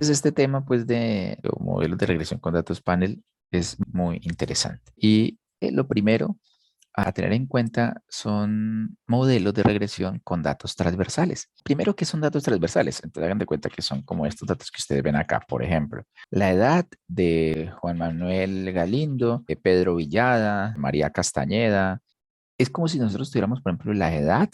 Este tema pues de los modelos de regresión con datos panel es muy interesante. Y lo primero a tener en cuenta son modelos de regresión con datos transversales. Primero, ¿qué son datos transversales? Entonces, hagan de cuenta que son como estos datos que ustedes ven acá, por ejemplo. La edad de Juan Manuel Galindo, de Pedro Villada, María Castañeda. Es como si nosotros tuviéramos, por ejemplo, la edad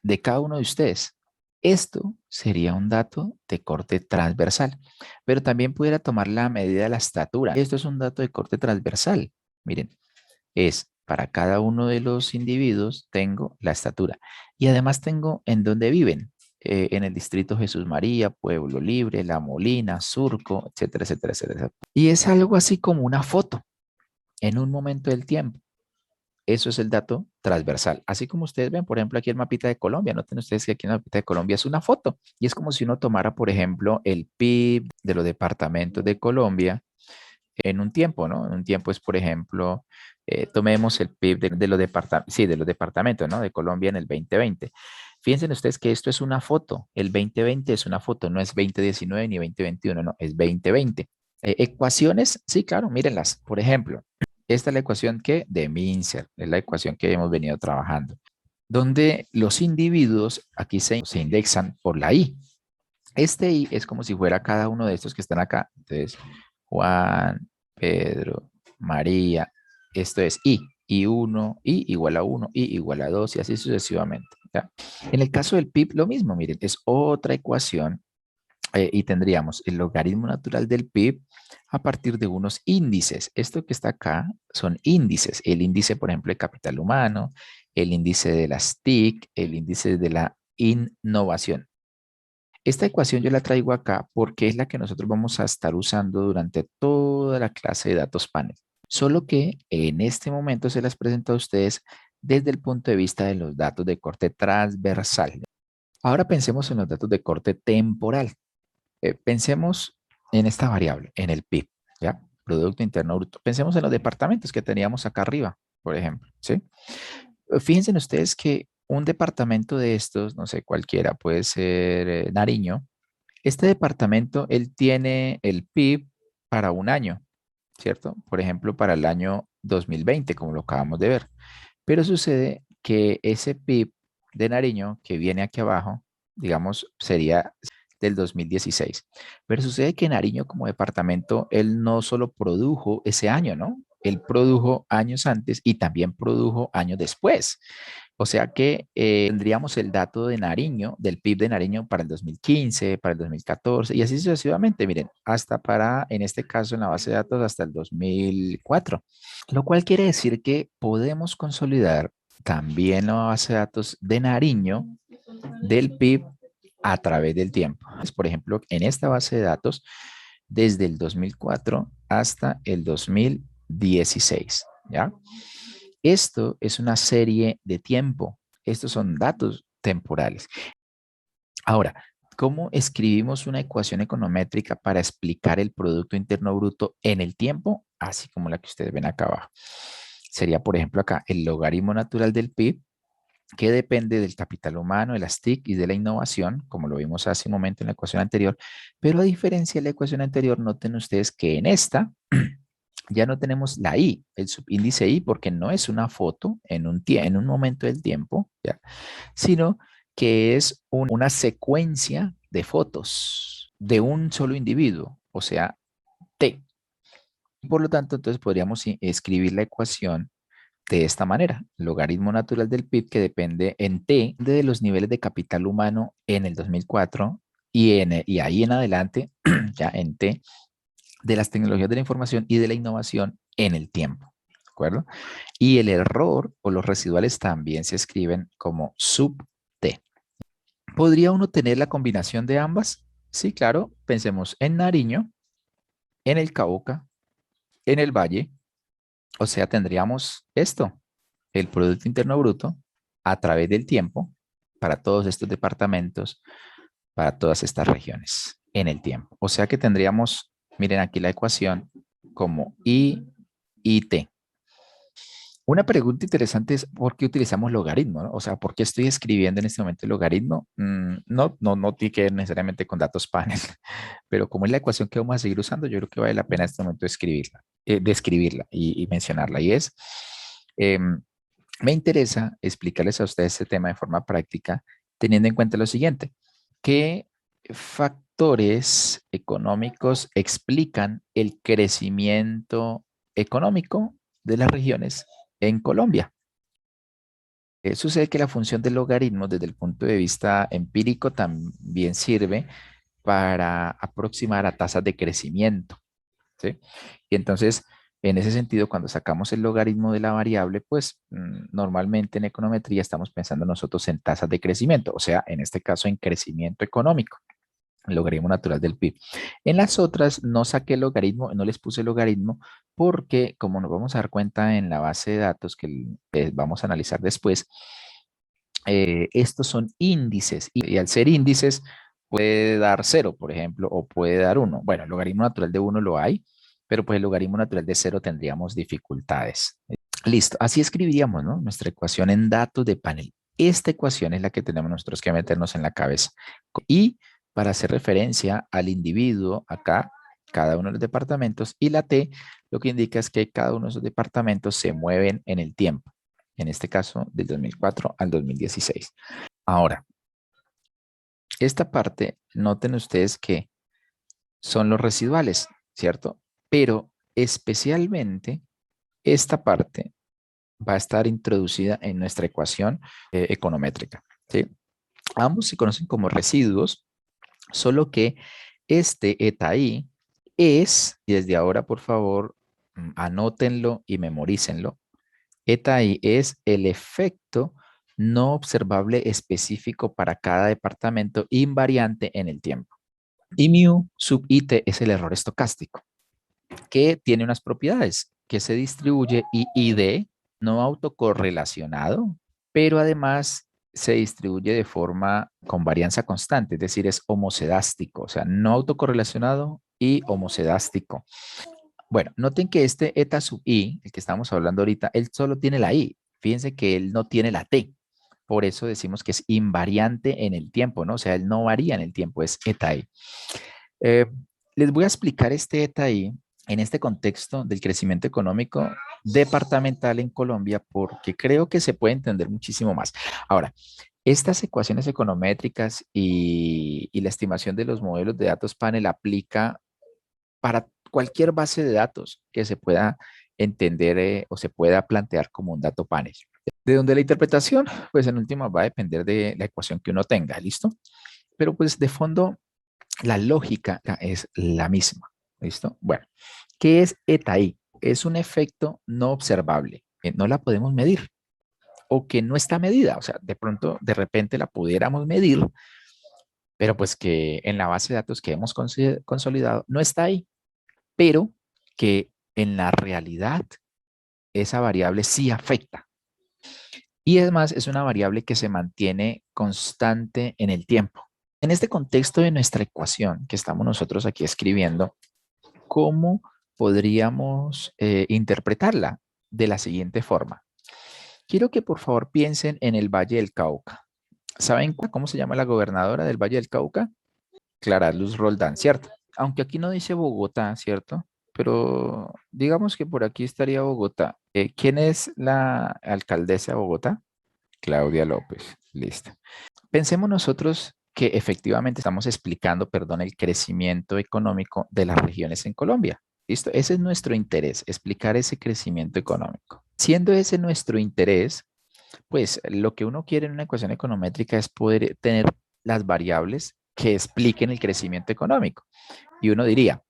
de cada uno de ustedes. Esto sería un dato de corte transversal, pero también pudiera tomar la medida de la estatura. Esto es un dato de corte transversal. Miren, es para cada uno de los individuos tengo la estatura y además tengo en dónde viven, en el distrito Jesús María, Pueblo Libre, La Molina, Surco, etcétera, etcétera, etcétera. Y es algo así como una foto en un momento del tiempo. Eso es el dato transversal. Así como ustedes ven, por ejemplo, aquí el mapita de Colombia. Noten ustedes que aquí en el mapita de Colombia es una foto. Y es como si uno tomara, por ejemplo, el PIB de los departamentos de Colombia en un tiempo, ¿no? En un tiempo es, por ejemplo, tomemos el PIB de los departamentos, sí, de los departamentos, ¿no? De Colombia en el 2020. Fíjense ustedes que esto es una foto. El 2020 es una foto, no es 2019 ni 2021, no, es 2020. Ecuaciones, sí, claro, mírenlas. Por ejemplo, esta es la ecuación que de Mincer, es la ecuación que hemos venido trabajando, donde los individuos aquí se indexan por la I. Este I es como si fuera cada uno de estos que están acá. Entonces, Juan, Pedro, María, esto es I. I1, I igual a 1, I igual a 2 y así sucesivamente. ¿Ya? En el caso del PIB, lo mismo, miren, es otra ecuación y tendríamos el logaritmo natural del PIB a partir de unos índices. Esto que está acá son índices. El índice, por ejemplo, de capital humano, el índice de las TIC, el índice de la innovación. Esta ecuación yo la traigo acá porque es la que nosotros vamos a estar usando durante toda la clase de datos panel. Solo que en este momento se las presento a ustedes desde el punto de vista de los datos de corte transversal. Ahora pensemos en los datos de corte temporal. Pensemos en esta variable, en el PIB, ¿ya? Producto Interno Bruto. Pensemos en los departamentos que teníamos acá arriba, por ejemplo, ¿sí? Fíjense en ustedes que un departamento de estos, no sé, cualquiera, puede ser Nariño. Este departamento, él tiene el PIB para un año, ¿cierto? Por ejemplo, para el año 2020, como lo acabamos de ver. Pero sucede que ese PIB de Nariño que viene aquí abajo, digamos, sería del 2016. Pero sucede que Nariño como departamento, él no solo produjo ese año, ¿no? Él produjo años antes y también produjo años después. O sea que tendríamos el dato de Nariño, del PIB de Nariño para el 2015, para el 2014 y así sucesivamente, miren, hasta para, en este caso, en la base de datos, hasta el 2004. Lo cual quiere decir que podemos consolidar también la base de datos de Nariño del PIB a través del tiempo. Por ejemplo, en esta base de datos, desde el 2004 hasta el 2016, ¿ya? Esto es una serie de tiempo. Estos son datos temporales. Ahora, ¿cómo escribimos una ecuación econométrica para explicar el Producto Interno Bruto en el tiempo? Así como la que ustedes ven acá abajo. Sería, por ejemplo, acá el logaritmo natural del PIB, que depende del capital humano, de las TIC y de la innovación, como lo vimos hace un momento en la ecuación anterior. Pero a diferencia de la ecuación anterior, noten ustedes que en esta ya no tenemos la I, el subíndice I, porque no es una foto en un momento del tiempo, ¿ya? Sino que es una secuencia de fotos de un solo individuo, o sea, T. Por lo tanto, entonces podríamos escribir la ecuación de esta manera. Logaritmo natural del PIB que depende en T de los niveles de capital humano en el 2004 y ahí en adelante, ya en T, de las tecnologías de la información y de la innovación en el tiempo. ¿De acuerdo? Y el error o los residuales también se escriben como sub T. ¿Podría uno tener la combinación de ambas? Sí, claro. Pensemos en Nariño, en el Cauca, en el Valle. O sea, tendríamos esto, el Producto Interno Bruto a través del tiempo para todos estos departamentos, para todas estas regiones en el tiempo. O sea que tendríamos, miren aquí la ecuación como I y T. Una pregunta interesante es ¿por qué utilizamos logaritmo, no? O sea, ¿por qué estoy escribiendo en este momento el logaritmo? No tiene que ver necesariamente con datos panel, pero como es la ecuación que vamos a seguir usando, yo creo que vale la pena en este momento escribirla, describirla y mencionarla. Y es, em, me interesa explicarles a ustedes este tema de forma práctica, teniendo en cuenta lo siguiente: ¿qué factores económicos explican el crecimiento económico de las regiones en Colombia? Sucede que la función del logaritmo desde el punto de vista empírico también sirve para aproximar a tasas de crecimiento, ¿sí? Y entonces, en ese sentido, cuando sacamos el logaritmo de la variable, pues normalmente en econometría estamos pensando nosotros en tasas de crecimiento, o sea, en este caso en crecimiento económico, el logaritmo natural del PIB. En las otras no saqué el logaritmo, no les puse el logaritmo, porque como nos vamos a dar cuenta en la base de datos que vamos a analizar después, estos son índices y al ser índices puede dar cero, por ejemplo, o puede dar uno. Bueno, el logaritmo natural de uno lo hay, pero pues el logaritmo natural de cero tendríamos dificultades. Listo, así escribiríamos, ¿no? Nuestra ecuación en datos de panel. Esta ecuación es la que tenemos nosotros que meternos en la cabeza. Y para hacer referencia al individuo acá, cada uno de los departamentos, y la T lo que indica es que cada uno de esos departamentos se mueven en el tiempo, en este caso del 2004 al 2016. Ahora, esta parte, noten ustedes que son los residuales, ¿cierto? Pero especialmente esta parte va a estar introducida en nuestra ecuación econométrica, ¿sí? Ambos se conocen como residuos, solo que este eta i es, y desde ahora por favor anótenlo y memorícenlo, eta i es el efecto no observable específico para cada departamento invariante en el tiempo. Y mu sub it es el error estocástico, que tiene unas propiedades, que se distribuye y id no autocorrelacionado, pero además se distribuye de forma con varianza constante, es decir, es homocedástico, o sea, no autocorrelacionado y homocedástico. Bueno, noten que este eta sub i, el que estamos hablando ahorita, él solo tiene la i. Fíjense que él no tiene la t. Por eso decimos que es invariante en el tiempo, ¿no? O sea, él no varía en el tiempo, es eta i. Eh, Les voy a explicar este eta i en este contexto del crecimiento económico departamental en Colombia porque creo que se puede entender muchísimo más. Ahora, estas ecuaciones econométricas y la estimación de los modelos de datos panel aplica para cualquier base de datos que se pueda entender o se pueda plantear como un dato panel. De donde la interpretación, pues en última va a depender de la ecuación que uno tenga, ¿listo? Pero pues de fondo, la lógica es la misma, ¿listo? Bueno, ¿qué es eta i? Es un efecto no observable, que no la podemos medir o que no está medida, o sea, de pronto, de repente la pudiéramos medir, pero pues que en la base de datos que hemos consolidado no está ahí, pero que en la realidad esa variable sí afecta. Y además es una variable que se mantiene constante en el tiempo. En este contexto de nuestra ecuación que estamos nosotros aquí escribiendo, ¿cómo podríamos interpretarla? De la siguiente forma. Quiero que por favor piensen en el Valle del Cauca. ¿Saben cómo se llama la gobernadora del Valle del Cauca? Clara Luz Roldán, ¿cierto? Aunque aquí no dice Bogotá, ¿cierto? Pero digamos que por aquí estaría Bogotá. ¿Quién es la alcaldesa de Bogotá? Claudia López. Listo. Pensemos nosotros que efectivamente estamos explicando, perdón, el crecimiento económico de las regiones en Colombia. ¿Listo? Ese es nuestro interés, explicar ese crecimiento económico. Siendo ese nuestro interés, pues lo que uno quiere en una ecuación econométrica es poder tener las variables que expliquen el crecimiento económico. Y uno diría,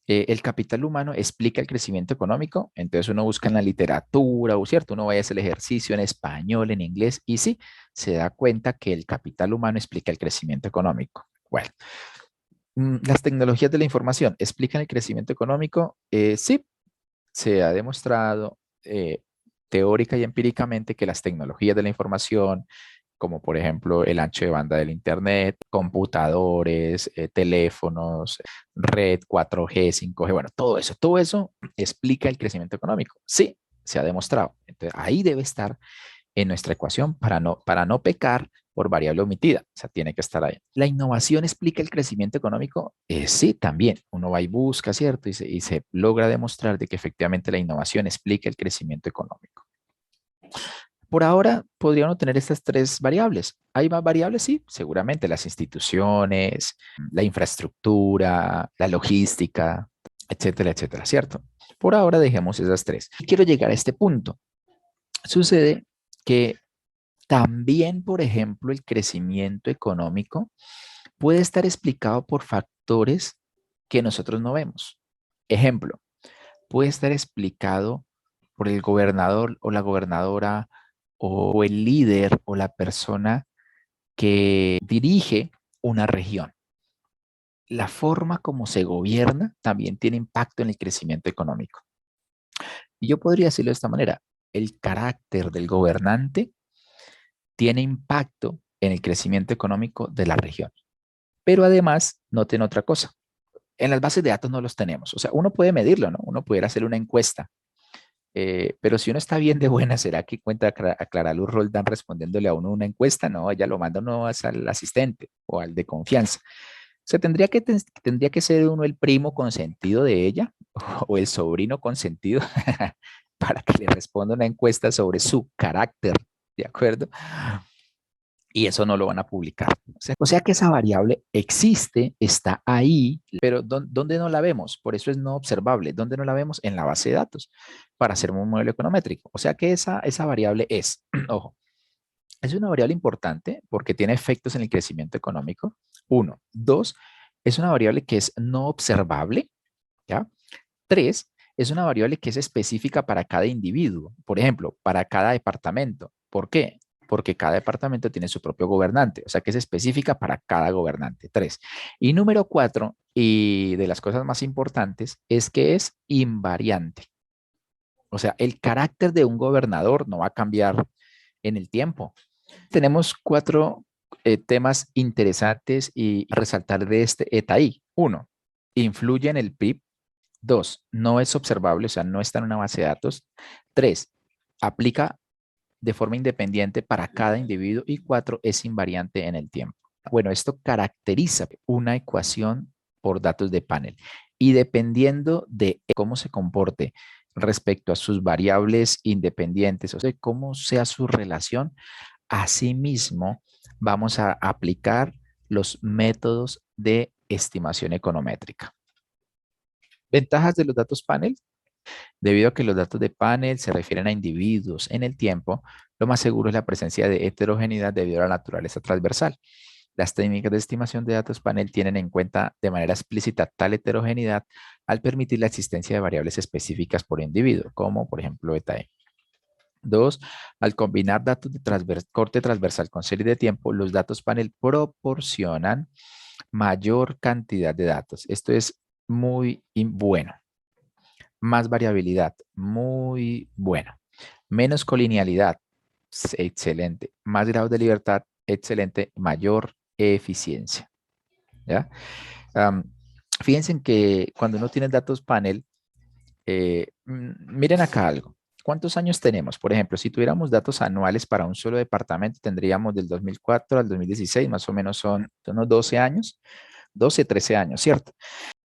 el capital humano explica el crecimiento económico, entonces uno busca en la literatura, o cierto, uno vaya a hacer el ejercicio en español, en inglés, y sí, se da cuenta que el capital humano explica el crecimiento económico. Bueno, las tecnologías de la información explican el crecimiento económico. Sí, se ha demostrado teórica y empíricamente que las tecnologías de la información, como por ejemplo el ancho de banda del Internet, computadores, teléfonos, red 4G, 5G, bueno, todo eso explica el crecimiento económico. Sí, se ha demostrado. Entonces, ahí debe estar en nuestra ecuación para no pecar por variable omitida. O sea, tiene que estar ahí. ¿La innovación explica el crecimiento económico? Sí, también. Uno va y busca, ¿cierto? Y se logra demostrar de que efectivamente la innovación explica el crecimiento económico. Por ahora podríamos tener estas tres variables. ¿Hay más variables? Sí, seguramente las instituciones, la infraestructura, la logística, etcétera, etcétera, ¿cierto? Por ahora dejemos esas tres. Quiero llegar a este punto. Sucede que también, por ejemplo, el crecimiento económico puede estar explicado por factores que nosotros no vemos. Ejemplo, puede estar explicado por el gobernador o la gobernadora o el líder o la persona que dirige una región. La forma como se gobierna también tiene impacto en el crecimiento económico. Y yo podría decirlo de esta manera, el carácter del gobernante tiene impacto en el crecimiento económico de la región. Pero además, noten otra cosa. En las bases de datos no los tenemos. O sea, uno puede medirlo, ¿no? Uno pudiera hacer una encuesta. Pero si uno está bien de buena, ¿será que cuenta a Clara Luz Roldán respondiéndole a uno una encuesta? No, ella lo manda uno al asistente o al de confianza. O sea, tendría que ser uno el primo consentido de ella o el sobrino consentido para que le responda una encuesta sobre su carácter, ¿de acuerdo? Y eso no lo van a publicar. O sea que esa variable existe, está ahí, pero ¿dónde no la vemos? Por eso es no observable. ¿Dónde no la vemos? En la base de datos para hacer un modelo econométrico. O sea que esa variable es, ojo, es una variable importante porque tiene efectos en el crecimiento económico. Uno. Dos, es una variable que es no observable. ¿Ya? Tres, es una variable que es específica para cada individuo. Por ejemplo, para cada departamento. ¿Por qué? Porque cada departamento tiene su propio gobernante, o sea que es específica para cada gobernante. Tres. Y número cuatro, y de las cosas más importantes, es que es invariante. O sea, el carácter de un gobernador no va a cambiar en el tiempo. Tenemos cuatro temas interesantes y resaltar de este ETAI. Uno, influye en el PIB. Dos, no es observable, o sea, no está en una base de datos. Tres, aplica de forma independiente para cada individuo. Y cuatro, es invariante en el tiempo. Bueno, esto caracteriza una ecuación por datos de panel. Y dependiendo de cómo se comporte respecto a sus variables independientes, o sea, cómo sea su relación, asimismo vamos a aplicar los métodos de estimación econométrica. Ventajas de los datos panel. Debido a que los datos de panel se refieren a individuos en el tiempo, lo más seguro es la presencia de heterogeneidad debido a la naturaleza transversal. Las técnicas de estimación de datos panel tienen en cuenta de manera explícita tal heterogeneidad al permitir la existencia de variables específicas por individuo, como por ejemplo eta e. Dos, al combinar datos de corte transversal con serie de tiempo, los datos panel proporcionan mayor cantidad de datos. Esto es muy bueno. Más variabilidad, muy bueno. Menos colinealidad, excelente. Más grado de libertad, excelente. Mayor eficiencia. ¿Ya? Um, Fíjense en que cuando uno tiene datos panel, miren acá algo. ¿Cuántos años tenemos? Por ejemplo, si tuviéramos datos anuales para un solo departamento, tendríamos del 2004 al 2016, más o menos son unos 12 años, 12, 13 años, ¿cierto?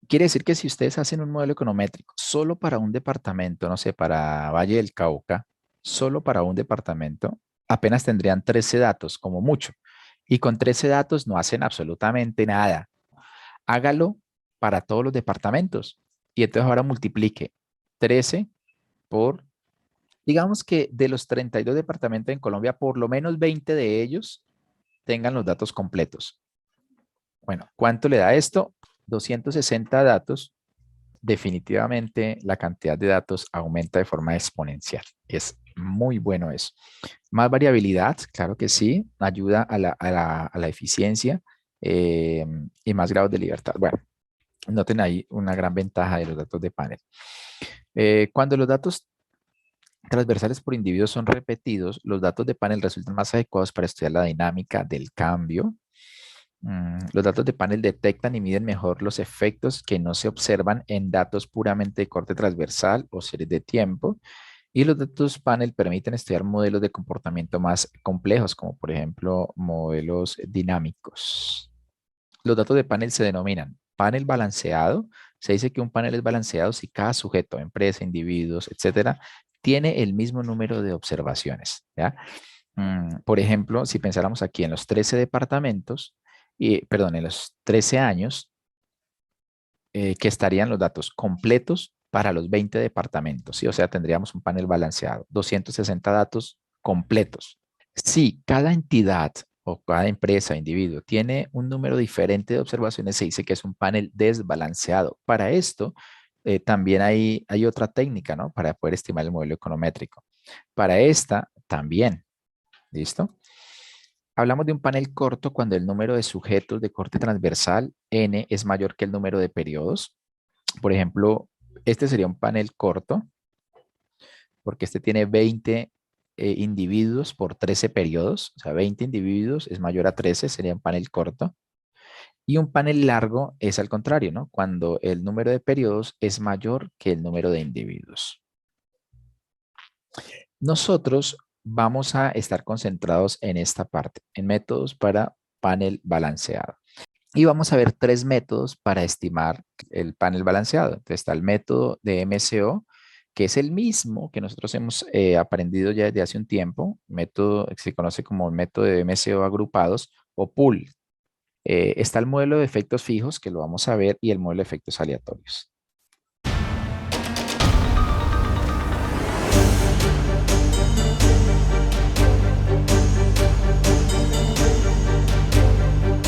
Quiere decir que si ustedes hacen un modelo econométrico solo para un departamento, no sé, para Valle del Cauca, solo para un departamento, apenas tendrían 13 datos, como mucho. Y con 13 datos no hacen absolutamente nada. Hágalo para todos los departamentos. Y entonces ahora multiplique 13 por, digamos que de los 32 departamentos en Colombia, por lo menos 20 de ellos tengan los datos completos. Bueno, ¿cuánto le da esto? 260 datos. Definitivamente la cantidad de datos aumenta de forma exponencial. Es muy bueno eso. Más variabilidad, claro que sí, ayuda a la eficiencia y más grados de libertad. Bueno, noten ahí una gran ventaja de los datos de panel. Cuando los datos transversales por individuos son repetidos, los datos de panel resultan más adecuados para estudiar la dinámica del cambio. Los datos de panel detectan y miden mejor los efectos que no se observan en datos puramente de corte transversal o series de tiempo. Y los datos panel permiten estudiar modelos de comportamiento más complejos, como por ejemplo modelos dinámicos. Los datos de panel se denominan panel balanceado. Se dice que un panel es balanceado si cada sujeto, empresa, individuos, etcétera, tiene el mismo número de observaciones, ¿ya? Por ejemplo, si pensáramos aquí en los 13 departamentos, perdón, en los 13 años, que estarían los datos completos para los 20 departamentos, ¿sí? O sea, tendríamos un panel balanceado, 260 datos completos. Si cada entidad o cada empresa, individuo, tiene un número diferente de observaciones, se dice que es un panel desbalanceado. Para esto, también hay otra técnica, ¿no? Para poder estimar el modelo econométrico. Para esta, también, ¿listo? Hablamos de un panel corto cuando el número de sujetos de corte transversal, n, es mayor que el número de periodos. Por ejemplo, este sería un panel corto porque este tiene 20 individuos por 13 periodos. O sea, 20 individuos es mayor a 13, sería un panel corto. Y un panel largo es al contrario, ¿no? Cuando el número de periodos es mayor que el número de individuos. Nosotros vamos a estar concentrados en esta parte, en métodos para panel balanceado. Y vamos a ver tres métodos para estimar el panel balanceado. Entonces está el método de MCO, que es el mismo que nosotros hemos aprendido ya desde hace un tiempo, método que se conoce como el método de MCO agrupados o pool. Está el modelo de efectos fijos, que lo vamos a ver, y el modelo de efectos aleatorios.